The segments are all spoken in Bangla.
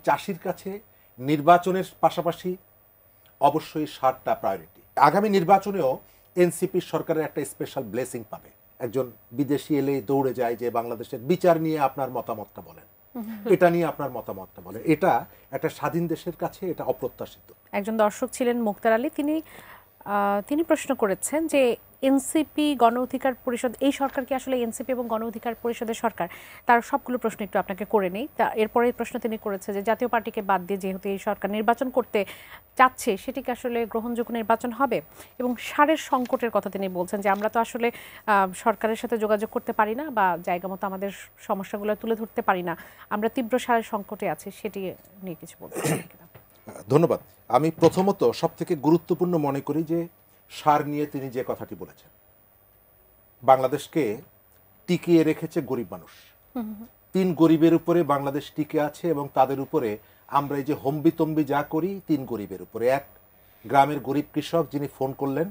চাষির কাছে নির্বাচনের পাশাপাশি অবশ্যই সারটা প্রায়োরিটি। আগামী নির্বাচনেও এনসিপি সরকারের একটা স্পেশাল ব্লেসিং পাবে। একজন বিদেশি এলে দৌড়ে যায় যে বাংলাদেশের বিচার নিয়ে আপনার মতামতটা বলেন, এটা নিয়ে আপনার মতামতটা বলেন। এটা একটা স্বাধীন দেশের কাছে এটা অপ্রত্যাশিত। একজন দর্শক ছিলেন মুক্তার আলী, তিনি প্রশ্ন করেছেন যে এনসিপি গণ অধিকার পরিষদ, এই সরকার কি আসলে এনসিপি এবং গণ অধিকার পরিষদের সরকার? তার সবগুলো প্রশ্ন একটু আপনাকে করে নেই। তা এরপরে প্রশ্ন তিনি করেছে যে জাতীয় পার্টিকে বাদ দিয়ে যেহেতু এই সরকার নির্বাচন করতে চাচ্ছে, সেটি কি আসলে গ্রহণযোগ্য নির্বাচন হবে? এবং সারের সংকটের কথা তিনি বলছেন যে আমরা তো আসলে সরকারের সাথে যোগাযোগ করতে পারি না বা জায়গা মতো আমাদের সমস্যাগুলো তুলে ধরতে পারি না, আমরা তীব্র সারের সংকটে আছি, সেটি নিয়ে কিছু বলতে চাই কিনা? ধন্যবাদ। আমি প্রথমত সবথেকে গুরুত্বপূর্ণ মনে করি যে সার নিয়ে তিনি যে কথাটি বলেছেন, বাংলাদেশকে টিকিয়ে রেখেছে গরিব মানুষ। 3 গরিবের উপরে বাংলাদেশ টিকে আছে এবং তাদের উপরে আমরা এই যে হম্বিতম্বি যা করি 3 গরিবের উপরে। এক গ্রামের গরিব কৃষক যিনি ফোন করলেন,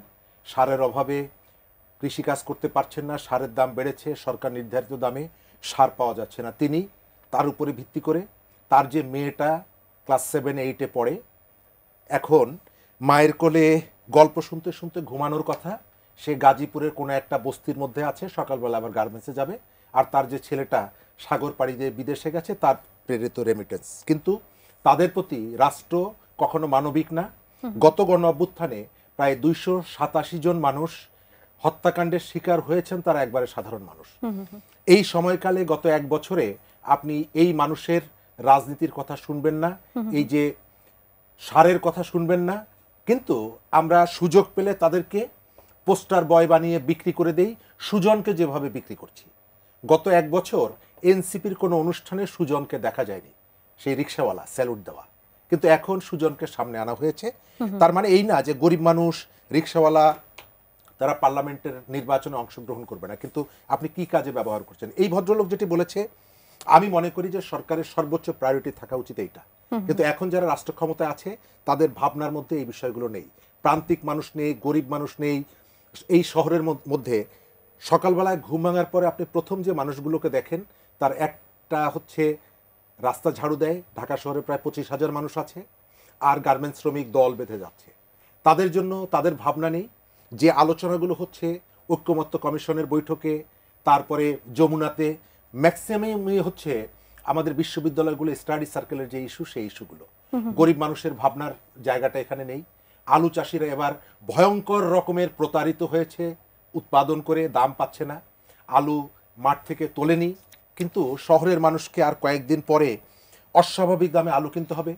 সারের অভাবে কৃষিকাজ করতে পারছেন না, সারের দাম বেড়েছে, সরকার নির্ধারিত দামে সার পাওয়া যাচ্ছে না, তিনি তার উপরে ভিত্তি করে তার যে মেয়েটা ক্লাস 7-8-এ পড়ে, এখন মায়ের কোলে গল্প শুনতে শুনতে ঘুমানোর কথা, সে গাজীপুরের কোনো একটা বস্তির মধ্যে আছে, সকালবেলা আবার গার্মেন্টসে যাবে, আর তার যে ছেলেটা সাগর পাড়ি দিয়ে বিদেশে গেছে তার প্রেরিত রেমিটেন্স। কিন্তু তাদের প্রতি রাষ্ট্র কখনো মানবিক না। গত গণ অভ্যুত্থানে প্রায় 287 জন মানুষ হত্যাকাণ্ডের শিকার হয়েছেন, তারা একবারে সাধারণ মানুষ। এই সময়কালে গত 1 বছরে আপনি এই মানুষের রাজনীতির কথা শুনবেন না, এই যে সারের কথা শুনবেন না, কিন্তু আমরা সুযোগ পেলে তাদেরকে পোস্টার বয় বানিয়ে বিক্রি করে দেই, সুজনকে যেভাবে বিক্রি করছি। গত 1 বছর এনসিপির কোনো অনুষ্ঠানে সুজনকে দেখা যায়নি, সেই রিক্সাওয়ালা স্যালুট দেওয়া, কিন্তু এখন সুজনকে সামনে আনা হয়েছে। তার মানে এই না যে গরিব মানুষ রিক্সাওয়ালা তারা পার্লামেন্টের নির্বাচনে অংশগ্রহণ করবে না, কিন্তু আপনি কি কাজে ব্যবহার করছেন। এই ভদ্রলোক যেটি বলেছে, আমি মনে করি যে সরকারের সর্বোচ্চ প্রায়োরিটি থাকা উচিত এইটা, কিন্তু এখন যারা রাষ্ট্র ক্ষমতায় আছে তাদের ভাবনার মধ্যে এই বিষয়গুলো নেই। প্রান্তিক মানুষ নেই, গরিব মানুষ নেই। এই শহরের মধ্যে সকালবেলায় ঘুম ভাঙার পরে আপনি প্রথম যে মানুষগুলোকে দেখেন, তার একটা হচ্ছে রাস্তা ঝাড়ু দেয়। ঢাকা শহরে প্রায় 25,000 মানুষ আছে, আর গার্মেন্টস শ্রমিক দল বেঁধে যাচ্ছে। তাদের জন্য তাদের ভাবনা নেই। যে আলোচনাগুলো হচ্ছে ঐক্যমত্য কমিশনের বৈঠকে, তারপরে যমুনাতে, ম্যাক্সিমামই হচ্ছে আমাদের বিশ্ববিদ্যালয়গুলো স্টাডি সার্কেলের যে ইস্যু, সেই ইস্যুগুলো। গরিব মানুষের ভাবনার জায়গাটা এখানে নেই। আলু চাষিরা এবার ভয়ঙ্কর রকমের প্রতারিত হয়েছে, উৎপাদন করে দাম পাচ্ছে না, আলু মাঠ থেকে তোলেনি, কিন্তু শহরের মানুষকে আর কয়েকদিন পরে অস্বাভাবিক দামে আলু কিনতে হবে।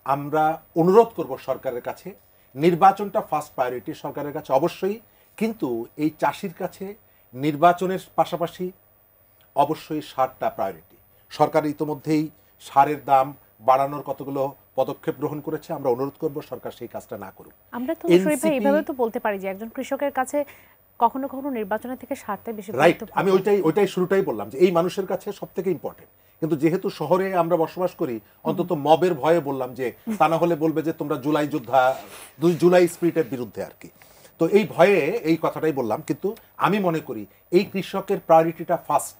আমরা অনুরোধ করব সরকারের কাছে, নির্বাচনটা ফার্স্ট প্রায়োরিটি সরকারের কাছে অবশ্যই, কিন্তু এই চাষির কাছে নির্বাচনের পাশাপাশি অবশ্যই সারটা প্রায়োরিটি। সরকার ইতোমধ্যেই সারের দাম বাড়ানোর কতগুলো পদক্ষেপ গ্রহণ করেছে, আমরা অনুরোধ করব সরকার সেই কাজটা না করুক। আমরা তো এইভাবে তো বলতে পারি যে একজন কৃষকের কাছে কখনো কখনো নির্বাচনের থেকে সারটাই বেশি রাইট, আমি ওইটাই শুরুটাই বললাম যে এই মানুষের কাছে সবথেকে ইম্পর্টেন্ট। কিন্তু যেহেতু শহরে আমরা বসবাস করি, অন্তত মবের ভয়ে বললাম যে তা না হলে বলবে যে তোমরা জুলাই যোদ্ধা, জুলাই স্পিরিটের বিরুদ্ধে আর কি। তো এই ভয়ে এই কথাটাই বললাম, কিন্তু আমি মনে করি এই কৃষকের প্রায়োরিটিটা ফার্স্ট,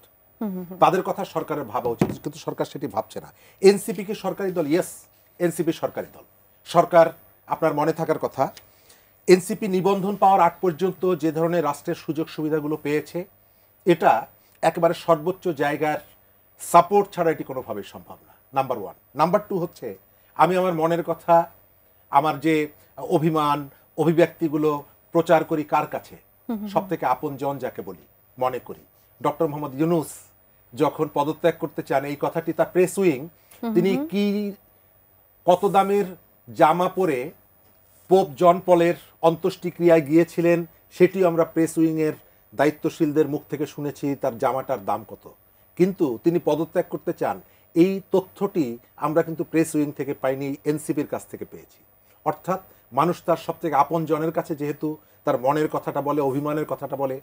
তাদের কথা সরকারের ভাবা উচিত, কিন্তু সরকার সেটি ভাবছে না। এনসিপি কি সরকারি দল? ইয়েস, এনসিপি সরকারি দল। সরকার, আপনার মনে থাকার কথা, এনসিপি নিবন্ধন পাওয়ার আগ পর্যন্ত যে ধরনের রাষ্ট্রের সুযোগ সুবিধাগুলো পেয়েছে, এটা একেবারে সর্বোচ্চ জায়গার সাপোর্ট ছাড়া এটি কোনোভাবেই সম্ভব না, নাম্বার 1। নাম্বার 2 হচ্ছে, আমি আমার মনের কথা, আমার যে অভিমান অভিব্যক্তিগুলো প্রচার করি কার কাছে? সব থেকে আপন জন যাকে বলি মনে করি, ডক্টর মোহাম্মদ ইউনূস যখন পদত্যাগ করতে চান, এই কথাটি তার প্রেস উইং, তিনি কি কত দামের জামা পরে পোপ জন পলের অন্ত্যেষ্টিক্রিয়ায় গিয়েছিলেন, সেটি আমরা প্রেস উইংয়ের দায়িত্বশীলদের মুখ থেকে শুনেছি, তার জামাটার দাম কত। কিন্তু তিনি পদত্যাগ করতে চান, এই তথ্যটি আমরা কিন্তু প্রেস উইং থেকে পাইনি, এনসিপির কাছ থেকে পেয়েছি। অর্থাৎ মানুষ তার সব থেকে আপন জনের কাছে যেহেতু তার মনের কথাটা বলে, অভিমানের কথাটা বলে,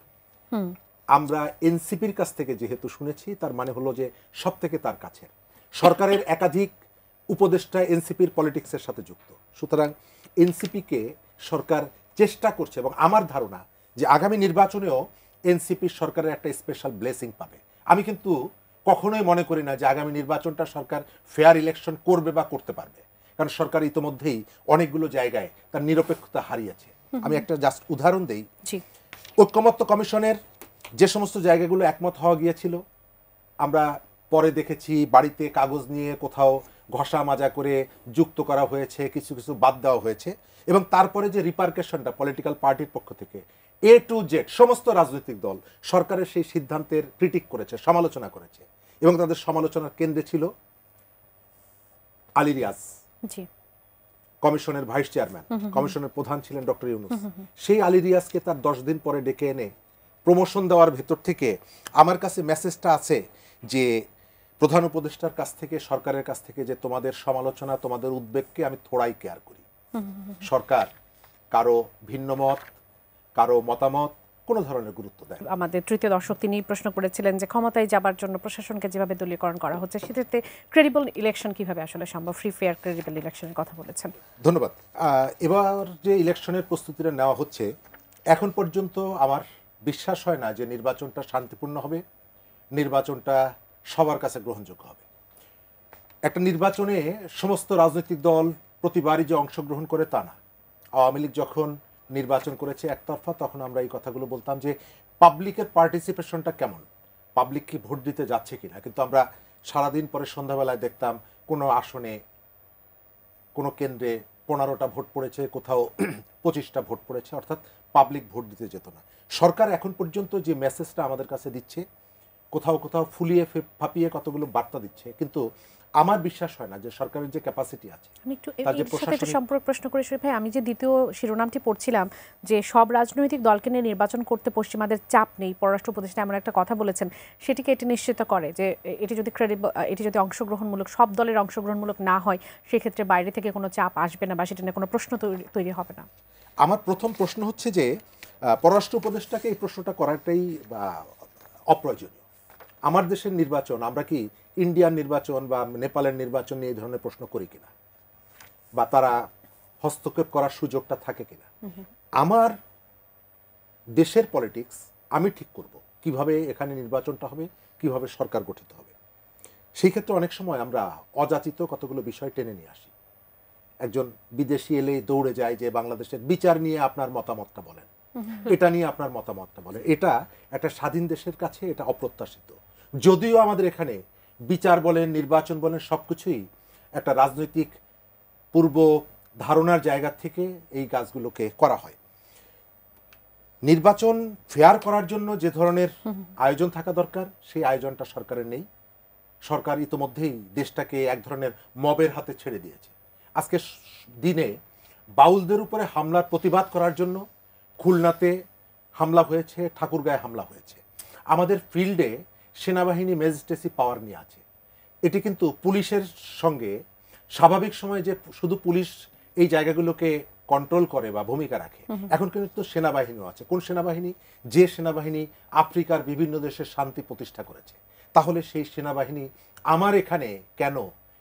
আমরা এনসিপির কাছ থেকে যেহেতু শুনেছি, তার মানে হলো যে সব থেকে তার কাছে। সরকারের একাধিক উপদেষ্টা এনসিপির পলিটিক্সের সাথে যুক্ত, সুতরাং এনসিপিকে সরকার চেষ্টা করছে, এবং আমার ধারণা যে আগামী নির্বাচনেও এনসিপি সরকারের একটা স্পেশাল ব্লেসিং পাবে। আমি কিন্তু কখনোই মনে করি না যে আগামী নির্বাচনটা সরকার ফেয়ার ইলেকশন করবে বা করতে পারবে, কারণ সরকার ইতোমধ্যেই অনেকগুলো জায়গায় তার নিরপেক্ষতা হারিয়েছে। আমি একটা জাস্ট উদাহরণ দেই। ঐকমত্য কমিশনের যে সমস্ত জায়গাগুলো একমত হওয়া গিয়েছিল, আমরা পরে দেখেছি বাড়িতে কাগজ নিয়ে কোথাও ঘষা মাজা করে যুক্ত করা হয়েছে, কিছু কিছু বাদ দেওয়া হয়েছে, এবং তারপরে যে রিপারকেশনটা পলিটিক্যাল পার্টির পক্ষ থেকে A to Z সমস্ত রাজনৈতিক দল সরকারের সেই সিদ্ধান্তের ক্রিটিক করেছে, সমালোচনা করেছে, এবং তাদের সমালোচনার কেন্দ্রে ছিল আলী রিয়াজ, কমিশনের ভাইস চেয়ারম্যান, কমিশনের প্রধান ছিলেন ডক্টর ইউনূস। সেই আলী রিয়াজকে তার 10 দিন পরে ডেকে এনে প্রমোশন দেওয়ার ভেতর থেকে আমার কাছে মেসেজটা আছে যে প্রধান উপদেষ্টার কাছ থেকে, সরকারের কাছ থেকে, যে তোমাদের সমালোচনা, তোমাদের উদ্বেগকে আমি থোড়াই কেয়ার করি। সরকার কারো ভিন্ন মত, কারো মতামত কোনো ধরনের গুরুত্ব দেয়। আমাদের তৃতীয় দর্শক তিনি প্রশ্ন করেছিলেন যে ক্ষমতায় যাবার জন্য প্রশাসনকে যেভাবে দলীয়করণ করা হচ্ছে, সেটাতে ক্রেডিবল ইলেকশন কিভাবে আসলে সম্ভব, ফ্রি ফেয়ার ক্রেডিবল ইলেকশনের কথা বলেছেন। ধন্যবাদ। এবার যে ইলেকশনের প্রস্তুতিটা নেওয়া হচ্ছে, এখন পর্যন্ত আমার বিশ্বাস হয় না যে নির্বাচনটা শান্তিপূর্ণ হবে, নির্বাচনটা সবার কাছে গ্রহণযোগ্য হবে। একটা নির্বাচনে সমস্ত রাজনৈতিক দল প্রতিবারই যে অংশগ্রহণ করে তা না। আওয়ামী লীগ যখন নির্বাচন করেছে একতরফা, তখন আমরা এই কথাগুলো বলতাম যে পাবলিকের পার্টিসিপেশনটা কেমন, পাবলিক কি ভোট দিতে যাচ্ছে কিনা, কিন্তু আমরা সারাদিন পরে সন্ধ্যাবেলায় দেখতাম কোনো আসনে, কোনো কেন্দ্রে 15টা ভোট পড়েছে, কোথাও 25টা ভোট পড়েছে, অর্থাৎ পাবলিক ভোট দিতে যেত না। সরকার এখন পর্যন্ত যে মেসেজটা আমাদের কাছে দিচ্ছে, কোথাও কোথাও ফুলিয়ে ফাঁপিয়ে কতগুলো বার্তা দিচ্ছে, কিন্তু আমার বিশ্বাস হয় না যে সরকারের যে ক্যাপাসিটি আছে। আমি একটু এর সাথে একটা সম্পর্ক প্রশ্ন করে শরীফ ভাই, আমি যে দ্বিতীয় শিরোনামটি পড়ছিলাম যে সব রাজনৈতিক দলকে নিয়ে নির্বাচন করতে পশ্চিমাদের চাপ নেই, পররাষ্ট্র উপদেষ্টা এমন একটা কথা বলেছেন, সেটিকে এটি নিশ্চিত করে যে এটি যদি এটি যদি অংশগ্রহণমূলক, সব দলের অংশগ্রহণমূলক না হয়, সেক্ষেত্রে বাইরে থেকে কোনো চাপ আসবে না বা সেটা নিয়ে কোনো প্রশ্ন তৈরি হবে না? আমার প্রথম প্রশ্ন হচ্ছে যে পররাষ্ট্র উপদেষ্টাকে এই প্রশ্নটা করাটাই অপ্রয়োজনীয়। আমার দেশের নির্বাচন, আমরা কি ইন্ডিয়ান নির্বাচন বা নেপালের নির্বাচন নিয়ে এই ধরনের প্রশ্ন করি কিনা, বা তারা হস্তক্ষেপ করার সুযোগটা থাকে কিনা? আমার দেশের পলিটিক্স আমি ঠিক করব, কিভাবে এখানে নির্বাচনটা হবে, কিভাবে সরকার গঠিত হবে। সেই ক্ষেত্রে অনেক সময় আমরা অযাচিত কতগুলো বিষয় টেনে নিয়ে আসি। একজন বিদেশি এলে দৌড়ে যায় যে বাংলাদেশের বিচার নিয়ে আপনার মতামতটা বলেন, এটা নিয়ে আপনার মতামতটা বলেন। এটা একটা স্বাধীন দেশের কাছে এটা অপ্রত্যাশিত। যদিও আমাদের এখানে বিচার বলেন, নির্বাচন বলেন, সবকিছুই একটা রাজনৈতিক পূর্ব ধারণার জায়গা থেকে এই কাজগুলোকে করা হয়। নির্বাচন ফেয়ার করার জন্য যে ধরনের আয়োজন থাকা দরকার, সেই আয়োজনটা সরকারের নেই। সরকার ইতোমধ্যেই দেশটাকে এক ধরনের মবের হাতে ছেড়ে দিয়েছে। আজকে দিনে বাউলদের উপরে হামলার প্রতিবাদ করার জন্য খুলনাতে হামলা হয়েছে, ঠাকুরগাঁয়ে হামলা হয়েছে। আমাদের ফিল্ডে সেনাবাহিনী ম্যাজিস্ট্রেসি পাওয়ার নিয়ে আছে। এটি কিন্তু পুলিশের সঙ্গে স্বাভাবিক সময়ে যে শুধু পুলিশ এই জায়গাগুলোকে কন্ট্রোল করে বা ভূমিকা রাখে, এখন কিন্তু সেনাবাহিনীও আছে। কোন সেনাবাহিনী? যে সেনাবাহিনী আফ্রিকার বিভিন্ন দেশের শান্তি প্রতিষ্ঠা করেছে। তাহলে সেই সেনাবাহিনী আমার এখানে কেন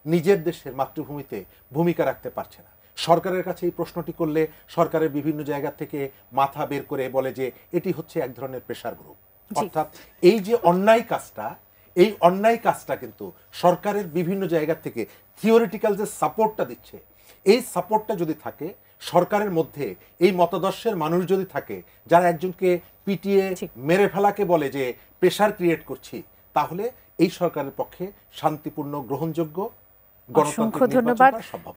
নিজের দেশের মাতৃভূমিতে ভূমিকা রাখতে পারছে না? সরকারের কাছে এই প্রশ্নটি করলে সরকারের বিভিন্ন জায়গা থেকে মাথা বের করে বলে যে এটি হচ্ছে এক ধরনের প্রেশার গ্রুপ। অর্থাৎ এই যে অন্যায় কাজটা, এই অন্যায় কাজটা কিন্তু সরকারের বিভিন্ন জায়গা থেকে থিওরিটিক্যাল যে সাপোর্টটা দিচ্ছে, এই সাপোর্টটা যদি থাকে সরকারের মধ্যে, এই মতাদর্শের মানুষ যদি থাকে যারা একজনকে পিটিয়ে মেরে ফেলাকে বলে যে প্রেশার ক্রিয়েট করছি, তাহলে এই সরকারের পক্ষে শান্তিপূর্ণ, গ্রহণযোগ্য গণতান্ত্রিক নির্বাচন করা সম্ভব।